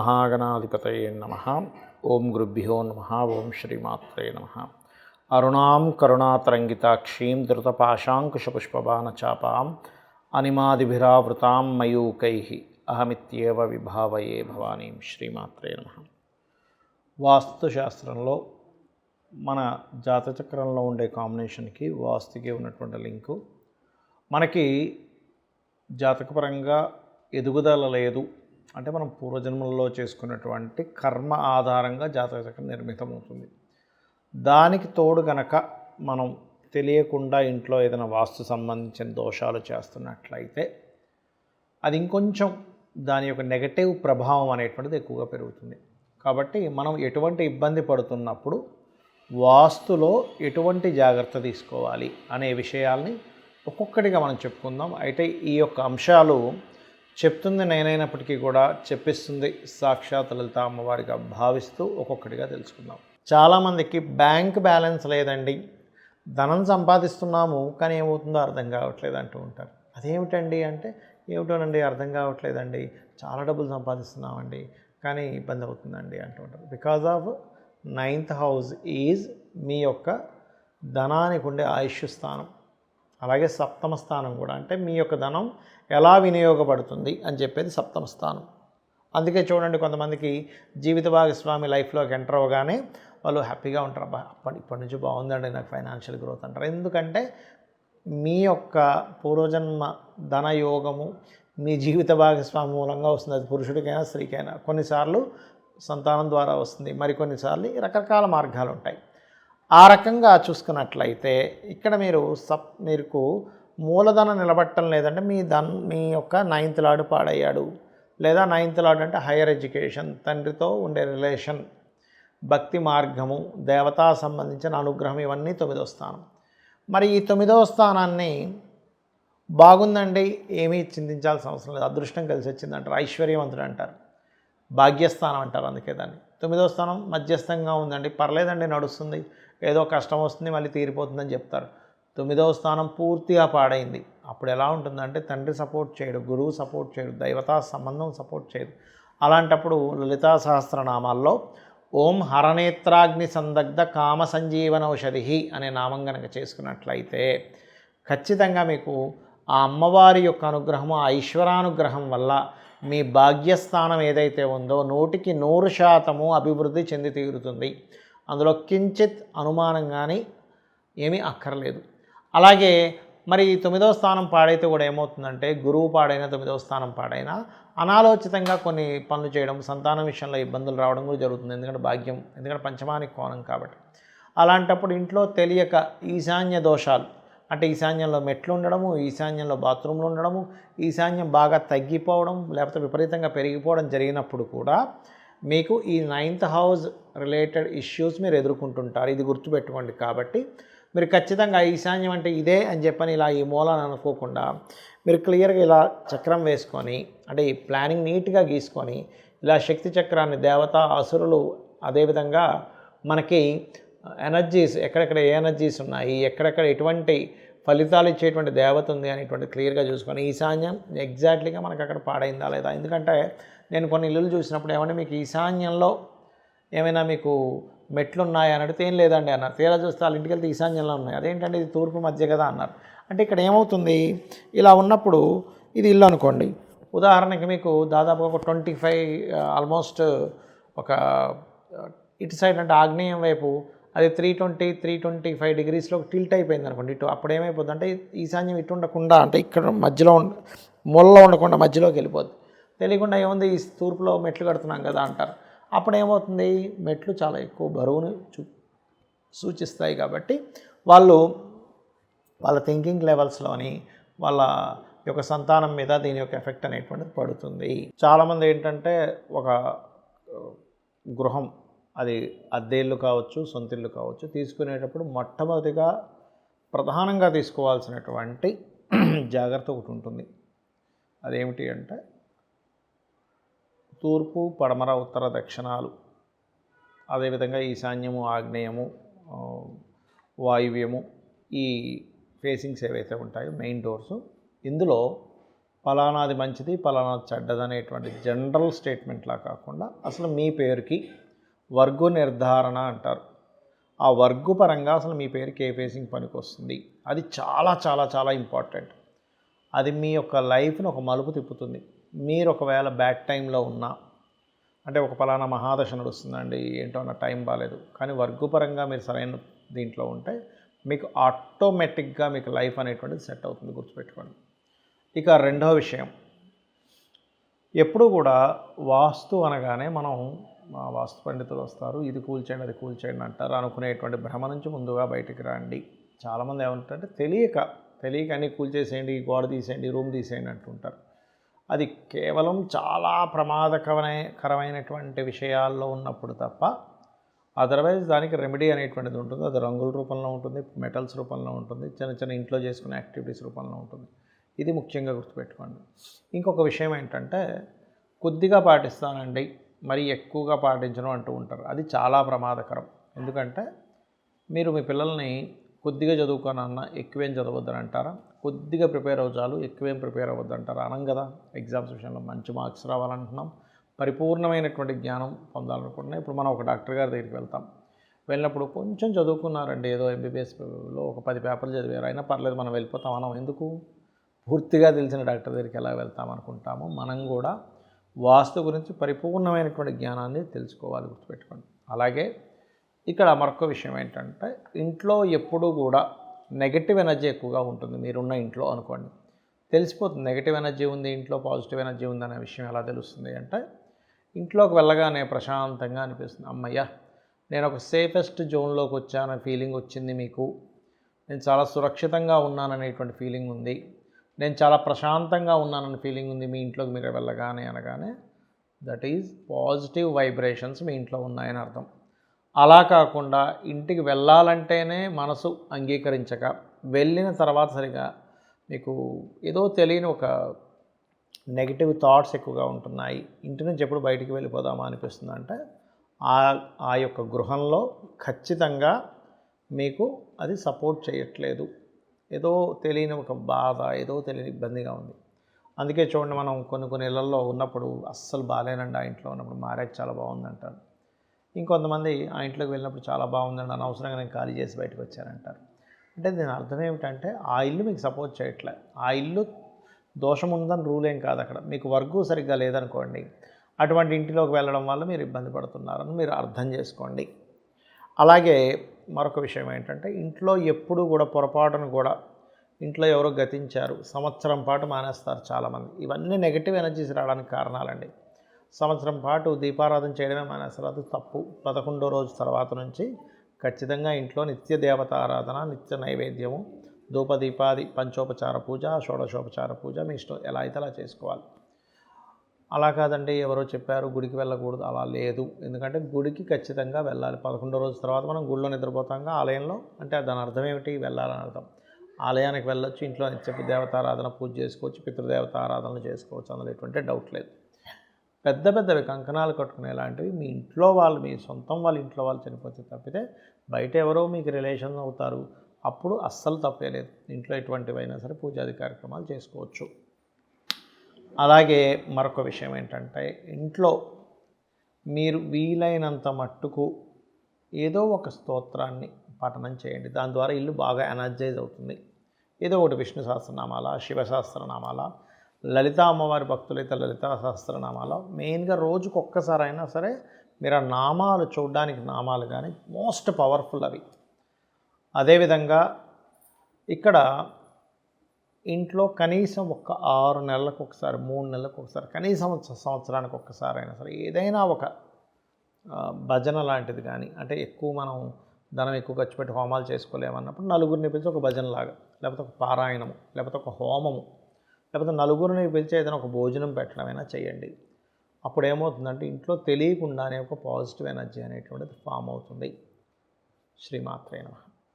శ్రీమహాగణాధిపతయే నమః. ఓం గురుభ్యో నమః. ఓం శ్రీమాత్రే నమః. అరుణాం కరుణాతరంగితాక్షీం ధృతపాశాంకుశపుష్పబాణచాపాం అనిమాదిభిరావృతాం మయూకైః అహమిత్యేవ విభావయే భవానీం. శ్రీమాత్రే నమః. వాస్తుశాస్త్రంలో మన జాతచక్రంలో ఉండే కాంబినేషన్కి వాస్తుకి ఉన్నటువంటి లింకు, మనకి జాతకపరంగా ఎదుగుదల లేదు అంటే మనం పూర్వజన్మల్లో చేసుకున్నటువంటి కర్మ ఆధారంగా జాతక చక్రం నిర్మితమవుతుంది. దానికి తోడు గనక మనం తెలియకుండా ఇంట్లో ఏదైనా వాస్తు సంబంధించిన దోషాలు చేస్తున్నట్లయితే అది ఇంకొంచెం దాని యొక్క నెగటివ్ ప్రభావం అనేటువంటిది ఎక్కువగా పెరుగుతుంది. కాబట్టి మనం ఎటువంటి ఇబ్బంది పడుతున్నప్పుడు వాస్తులో ఎటువంటి జాగ్రత్త తీసుకోవాలి అనే విషయాల్ని ఒక్కొక్కటిగా మనం చెప్పుకుందాం. అయితే ఈ యొక్క అంశాలు చెప్తుంది నేనైనప్పటికీ కూడా చెప్పిస్తుంది సాక్షాత్ లలిత అమ్మవారిగా భావిస్తూ ఒక్కొక్కటిగా తెలుసుకుందాం. చాలామందికి బ్యాంక్ బ్యాలెన్స్ లేదండి, ధనం సంపాదిస్తున్నాము కానీ ఏమవుతుందో అర్థం కావట్లేదు అంటూ ఉంటారు. అదేమిటండి అంటే, ఏమిటోనండి అర్థం కావట్లేదండి, చాలా డబ్బులు సంపాదిస్తున్నామండి కానీ ఇబ్బంది అవుతుందండి అంటూ ఉంటారు. Because of 9th house is మీ యొక్క ధనానికి ఉండే ఆయుష్ స్థానం, అలాగే 7వ స్థానం కూడా, అంటే మీ యొక్క ధనం ఎలా వినియోగపడుతుంది అని చెప్పేది 7వ స్థానం. అందుకే చూడండి, కొంతమందికి జీవిత భాగస్వామి లైఫ్లోకి ఎంటర్ అవ్వగానే వాళ్ళు హ్యాపీగా ఉంటారు. ఇప్పటి నుంచి బాగుందండి నాకు ఫైనాన్షియల్ గ్రోత్ అంటారు. ఎందుకంటే మీ యొక్క పూర్వజన్మ ధనయోగము మీ జీవిత భాగస్వామి మూలంగా వస్తుంది. అది పురుషుడికైనా స్త్రీకైనా. కొన్నిసార్లు సంతానం ద్వారా వస్తుంది, మరికొన్నిసార్లు రకరకాల మార్గాలు ఉంటాయి. ఆ రకంగా చూసుకున్నట్లయితే ఇక్కడ మీకు మూలధనం నిలబట్టడం లేదంటే మీ యొక్క 9th లార్డ్ పాడయ్యాడు, లేదా 9th లార్డ్ అంటే హైయర్ ఎడ్యుకేషన్, తండ్రితో ఉండే రిలేషన్, భక్తి మార్గము, దేవతా సంబంధించిన అనుగ్రహం, ఇవన్నీ 9వ స్థానం. మరి ఈ 9వ స్థానాన్ని బాగుందండి, ఏమీ చింతించాల్సిన అవసరం లేదు, అదృష్టం కలిసి వచ్చింది అంటారు, ఐశ్వర్యవంతుడు అంటారు, భాగ్యస్థానం అంటారు. అందుకే దాన్ని 9వ స్థానం మధ్యస్థంగా ఉందండి, పర్లేదండి, నడుస్తుంది, ఏదో కష్టం వస్తుంది మళ్ళీ తీరిపోతుందని చెప్తారు. 9వ స్థానం పూర్తిగా పాడైంది. అప్పుడు ఎలా ఉంటుందంటే తండ్రి సపోర్ట్ చేయడు, గురువు సపోర్ట్ చేయడు, దైవతా సంబంధం సపోర్ట్ చేయదు. అలాంటప్పుడు లలితా సహస్రనామాల్లో ఓం హరనేత్రాగ్ని సందగ్ధ కామ సంజీవనౌషధి అనే నామం గనక చేసుకున్నట్లయితే ఖచ్చితంగా మీకు ఆ అమ్మవారి యొక్క అనుగ్రహము, ఆ ఈశ్వరానుగ్రహం వల్ల మీ భాగ్యస్థానం ఏదైతే ఉందో 100% అభివృద్ధి చెంది తీరుతుంది. అందులో కించిత్ అనుమానం కానీ ఏమీ అక్కర్లేదు. అలాగే మరి 9వ స్థానం పాడైతే కూడా ఏమవుతుందంటే, గురువు పాడైనా 9వ స్థానం పాడైనా అనాలోచితంగా కొన్ని పనులు చేయడం, సంతానం విషయంలో ఇబ్బందులు రావడం కూడా జరుగుతుంది. ఎందుకంటే భాగ్యం, ఎందుకంటే పంచమానికి కోణం కాబట్టి. అలాంటప్పుడు ఇంట్లో తెలియక ఈశాన్య దోషాలు, అంటే ఈశాన్యంలో మెట్లు ఉండడము, ఈశాన్యంలో బాత్రూమ్లు ఉండడము, ఈశాన్యం బాగా తగ్గిపోవడం లేకపోతే విపరీతంగా పెరిగిపోవడం జరిగినప్పుడు కూడా మీకు ఈ 9th హౌస్ రిలేటెడ్ ఇష్యూస్ మీరు ఎదుర్కొంటుంటారు. ఇది గుర్తుపెట్టుకోండి. కాబట్టి మీరు ఖచ్చితంగా ఈశాన్యం అంటే ఇదే అని చెప్పని ఇలా ఈ మూలాన్ని అనుకోకుండా మీరు క్లియర్గా ఇలా చక్రం వేసుకొని, అంటే ఈ ప్లానింగ్ నీట్గా గీసుకొని ఇలా శక్తి చక్రాన్ని, దేవత, అసురులు, అదేవిధంగా మనకి ఎనర్జీస్, ఎక్కడెక్కడ ఏ ఎనర్జీస్ ఉన్నాయి, ఎక్కడెక్కడ ఎటువంటి ఫలితాలు ఇచ్చేటువంటి దేవత ఉంది అనేటువంటి క్లియర్గా చూసుకొని ఈశాన్యం ఎగ్జాక్ట్లీగా మనకు అక్కడ పాడైందా లేదా. ఎందుకంటే నేను కొన్ని ఇల్లులు చూసినప్పుడు ఏమంటే మీకు ఈశాన్యంలో ఏమైనా మీకు మెట్లు ఉన్నాయా అని అడిగితే ఏం లేదండి అన్నారు. తీరా చూస్తే వాళ్ళ ఇంటికి వెళ్తే ఈశాన్యంలో ఉన్నాయి. అదేంటంటే ఇది తూర్పు మధ్య కదా అన్నారు. అంటే ఇక్కడ ఏమవుతుంది, ఇలా ఉన్నప్పుడు ఇది ఇల్లు అనుకోండి, ఉదాహరణకి మీకు దాదాపు ఒక 25 ఆల్మోస్ట్ ఒక ఇటు సైడ్ అంటే ఆగ్నేయం వైపు అది 325 డిగ్రీస్లో టిల్ట్ అయిపోయింది అనుకోండి ఇటు. అప్పుడు ఏమైపోతుంది అంటే ఈశాన్యం ఇటు ఉండకుండా, అంటే ఇక్కడ మధ్యలో మూలలో ఉండకుండా మధ్యలోకి వెళ్ళిపోద్ది. తెలియకుండా ఏముంది, ఈ తూర్పులో మెట్లు కడుతున్నాం కదా అంటారు. అప్పుడు ఏమవుతుంది, మెట్లు చాలా ఎక్కువ బరువును సూచిస్తాయి. కాబట్టి వాళ్ళ థింకింగ్ లెవెల్స్లోని వాళ్ళ యొక్క సంతానం మీద దీని యొక్క ఎఫెక్ట్ అనేటువంటిది పడుతుంది. చాలామంది ఏంటంటే ఒక గృహం, అది అద్దెల్లు కావచ్చు, సొంతిల్లు కావచ్చు, తీసుకునేటప్పుడు మొట్టమొదటిగా ప్రధానంగా తీసుకోవాల్సినటువంటి జాగ్రత్త ఒకటి ఉంటుంది. అదేమిటి అంటే తూర్పు, పడమర, ఉత్తర, దక్షిణాలు, అదేవిధంగా ఈశాన్యము, ఆగ్నేయము, వాయువ్యము, ఈ ఫేసింగ్స్ ఏవైతే ఉంటాయో మెయిన్ డోర్స్, ఇందులో పలానాది మంచిది పలానాది చెడ్డది అనేటువంటి జనరల్ స్టేట్మెంట్లా కాకుండా అసలు మీ పేరుకి వర్గు నిర్ధారణ అంటారు. ఆ వర్గు పరంగా అసలు మీ పేరుకి ఏ ఫేసింగ్ పనికి వస్తుంది, అది చాలా చాలా చాలా ఇంపార్టెంట్. అది మీ యొక్క లైఫ్ని ఒక మలుపు తిప్పుతుంది. మీరు ఒకవేళ బ్యాడ్ టైంలో ఉన్నా, అంటే ఒక పలానా మహాదశ నడుస్తుందండి, ఏంటో నా టైం బాగాలేదు, కానీ వర్గు పరంగా మీరు సరైన దీంట్లో ఉంటే మీకు ఆటోమేటిక్గా మీకు లైఫ్ అనేటువంటిది సెట్ అవుతుంది, గుర్తుపెట్టుకోండి. ఇక రెండవ విషయం, ఎప్పుడు కూడా వాస్తు అనగానే మనం వాస్తు పండితులు వస్తారు, ఇది కూల్చేయండి అది కూల్చేయండి అంటారు అనుకునేటువంటి భ్రమ నుంచి ముందుగా బయటికి రండి. చాలామంది ఏమంటారంటే తెలియక అన్నీ కూల్చేసేయండి, గోడ తీసేయండి, రూమ్ తీసేయండి అంటుంటారు. అది కేవలం చాలా ప్రమాదకరమైనటువంటి విషయాల్లో ఉన్నప్పుడు తప్ప అదర్వైజ్ దానికి రెమెడీ అనేటువంటిది ఉంటుంది. అది రంగుల రూపంలో ఉంటుంది, మెటల్స్ రూపంలో ఉంటుంది, చిన్న చిన్న ఇంట్లో చేసుకునే యాక్టివిటీస్ రూపంలో ఉంటుంది. ఇది ముఖ్యంగా గుర్తుపెట్టుకోండి. ఇంకొక విషయం ఏంటంటే, కొద్దిగా పాటిస్తానండి మరీ ఎక్కువగా పాటించడం అంటూ ఉంటారు. అది చాలా ప్రమాదకరం. ఎందుకంటే మీరు మీ పిల్లల్ని కొద్దిగా చదువుకోనన్న ఎక్కువేం చదవద్దని అంటారా, కొద్దిగా ప్రిపేర్ అవ్వచాలు ఎక్కువేం ప్రిపేర్ అవ్వద్దు అంటారా? అనం కదా. ఎగ్జామ్స్ విషయంలో మంచి మార్క్స్ రావాలంటున్నాం, పరిపూర్ణమైనటువంటి జ్ఞానం పొందాలనుకుంటున్నాం. ఇప్పుడు మనం ఒక డాక్టర్ గారి దగ్గరికి వెళ్తాం, వెళ్ళినప్పుడు కొంచెం చదువుకున్నారండి, ఏదో ఎంబీబీఎస్లో ఒక 10 పేపర్లు చదివారు, అయినా పర్లేదు మనం వెళ్ళిపోతాం అనం. ఎందుకు? పూర్తిగా తెలిసిన డాక్టర్ దగ్గరికి ఎలా వెళ్తాం అనుకుంటామో, మనం కూడా వాస్తు గురించి పరిపూర్ణమైనటువంటి జ్ఞానాన్ని తెలుసుకోవాలి, గుర్తుపెట్టుకోండి. అలాగే ఇక్కడ మరొక విషయం ఏంటంటే, ఇంట్లో ఎప్పుడూ కూడా నెగటివ్ ఎనర్జీ ఎక్కువగా ఉంటుంది. మీరున్న ఇంట్లో అనుకోండి, తెలిసిపోతుంది నెగటివ్ ఎనర్జీ ఉంది ఇంట్లో, పాజిటివ్ ఎనర్జీ ఉంది అనే విషయం ఎలా తెలుస్తుంది అంటే, ఇంట్లోకి వెళ్ళగానే ప్రశాంతంగా అనిపిస్తుంది. అమ్మయ్య, నేను ఒక సేఫెస్ట్ జోన్లోకి వచ్చాననే ఫీలింగ్ వచ్చింది మీకు, నేను చాలా సురక్షితంగా ఉన్నాననేటువంటి ఫీలింగ్ ఉంది, నేను చాలా ప్రశాంతంగా ఉన్నానని ఫీలింగ్ ఉంది మీ ఇంట్లోకి మీరు వెళ్ళగానే అనగానే, దట్ ఈజ్ పాజిటివ్ వైబ్రేషన్స్ మీ ఇంట్లో ఉన్నాయని అర్థం. అలా కాకుండా ఇంటికి వెళ్ళాలంటేనే మనసు అంగీకరించక, వెళ్ళిన తర్వాత సరిగా మీకు ఏదో తెలియని ఒక నెగిటివ్ థాట్స్ ఎక్కువగా ఉంటున్నాయి, ఇంటి నుంచి ఎప్పుడు బయటికి వెళ్ళిపోదామా అనిపిస్తుంది అంటే, ఆ యొక్క గృహంలో ఖచ్చితంగా మీకు అది సపోర్ట్ చేయట్లేదు. ఏదో తెలియని ఒక బాధ, ఏదో తెలియని ఇబ్బందిగా ఉంది. అందుకే చూడండి, మనం కొన్ని ఇళ్లలో ఉన్నప్పుడు అస్సలు బాగాలేనండి, ఆ ఇంట్లో ఉన్నప్పుడు మారాక చాలా బాగుందంటారు. ఇంకొంతమంది ఆ ఇంట్లోకి వెళ్ళినప్పుడు చాలా బాగుందండి, అనవసరంగా నేను ఖాళీ చేసి బయటకు వచ్చానంటారు. అంటే దీని అర్థం ఏమిటంటే, ఆ ఇల్లు మీకు సపోర్ట్ చేయట్లే. ఆ ఇల్లు దోషం ఉందని రూల్ ఏం కాదు. అక్కడ మీకు వర్గు సరిగ్గా లేదనుకోండి, అటువంటి ఇంటిలోకి వెళ్ళడం వల్ల మీరు ఇబ్బంది పడుతున్నారని మీరు అర్థం చేసుకోండి. అలాగే మరొక విషయం ఏంటంటే, ఇంట్లో ఎప్పుడూ కూడా పొరపాటును కూడా ఇంట్లో ఎవరో గతించారు, సంవత్సరం పాటు మానేస్తారు చాలామంది. ఇవన్నీ నెగిటివ్ ఎనర్జీస్ రావడానికి కారణాలండి. సంవత్సరం పాటు దీపారాధన చేయడమే మానేస్తారు, అది తప్పు. 11వ రోజు తర్వాత నుంచి ఖచ్చితంగా ఇంట్లో నిత్య దేవతారాధన, నిత్య నైవేద్యము, ధూపదీపాది పంచోపచార పూజ, షోడశోపచార పూజ మీ ఇష్టం, ఎలా అయితే అలా చేసుకోవాలి. అలా కాదండి ఎవరో చెప్పారు గుడికి వెళ్ళకూడదు, అలా లేదు. ఎందుకంటే గుడికి ఖచ్చితంగా వెళ్ళాలి. 11వ రోజు తర్వాత మనం గుడిలో నిద్రపోతాంగా, ఆలయంలో అంటే దాని అర్థం ఏమిటి? వెళ్ళాలని అర్థం. ఆలయానికి వెళ్ళొచ్చు, ఇంట్లో నిత్య దేవతారాధన పూజ చేసుకోవచ్చు, పితృదేవత ఆరాధనలు చేసుకోవచ్చు, అందులో ఎటువంటి డౌట్ లేదు. పెద్ద పెద్దవి కంకణాలు కట్టుకునేలాంటివి మీ ఇంట్లో వాళ్ళు, మీ సొంతం వాళ్ళ ఇంట్లో వాళ్ళు చనిపోతే తప్పితే బయట ఎవరో మీకు రిలేషన్ అవుతారు, అప్పుడు అస్సలు తప్పే లేదు. ఇంట్లో ఎటువంటివైనా సరే పూజాది కార్యక్రమాలు చేసుకోవచ్చు. అలాగే మరొక విషయం ఏంటంటే, ఇంట్లో మీరు వీలైనంత మట్టుకు ఏదో ఒక స్తోత్రాన్ని పఠనం చేయండి. దాని ద్వారా ఇల్లు బాగా ఎనర్జైజ్ అవుతుంది. ఏదో ఒకటి విష్ణు సహస్రనామాల, శివ సహస్రనామాల, లలితా అమ్మవారి భక్తులైతే లలితా సహస్రనామాల, మెయిన్గా రోజుకు ఒక్కసారైనా సరే మీరు ఆ నామాలు చూడడానికి, నామాలు కానీ మోస్ట్ పవర్ఫుల్ అవి. అదేవిధంగా ఇక్కడ ఇంట్లో కనీసం ఒక 6 నెలలకు ఒకసారి, 3 నెలలకు ఒకసారి, కనీసం సంవత్సరానికి ఒక్కసారి అయినా సరే ఏదైనా ఒక భజన లాంటిది కానీ, అంటే ఎక్కువ మనం ధనం ఎక్కువ ఖర్చు పెట్టి హోమాలు చేసుకోలేమన్నప్పుడు నలుగురిని పిలిచి ఒక భజనలాగా, లేకపోతే ఒక పారాయణము, లేకపోతే ఒక హోమము, లేకపోతే నలుగురిని పిలిచి ఏదైనా ఒక భోజనం పెట్టడమైనా చేయండి. అప్పుడు ఏమవుతుందంటే ఇంట్లో తెలియకుండానే ఒక పాజిటివ్ ఎనర్జీ అనేటువంటిది ఫామ్ అవుతుంది. శ్రీమాత్రే నమః.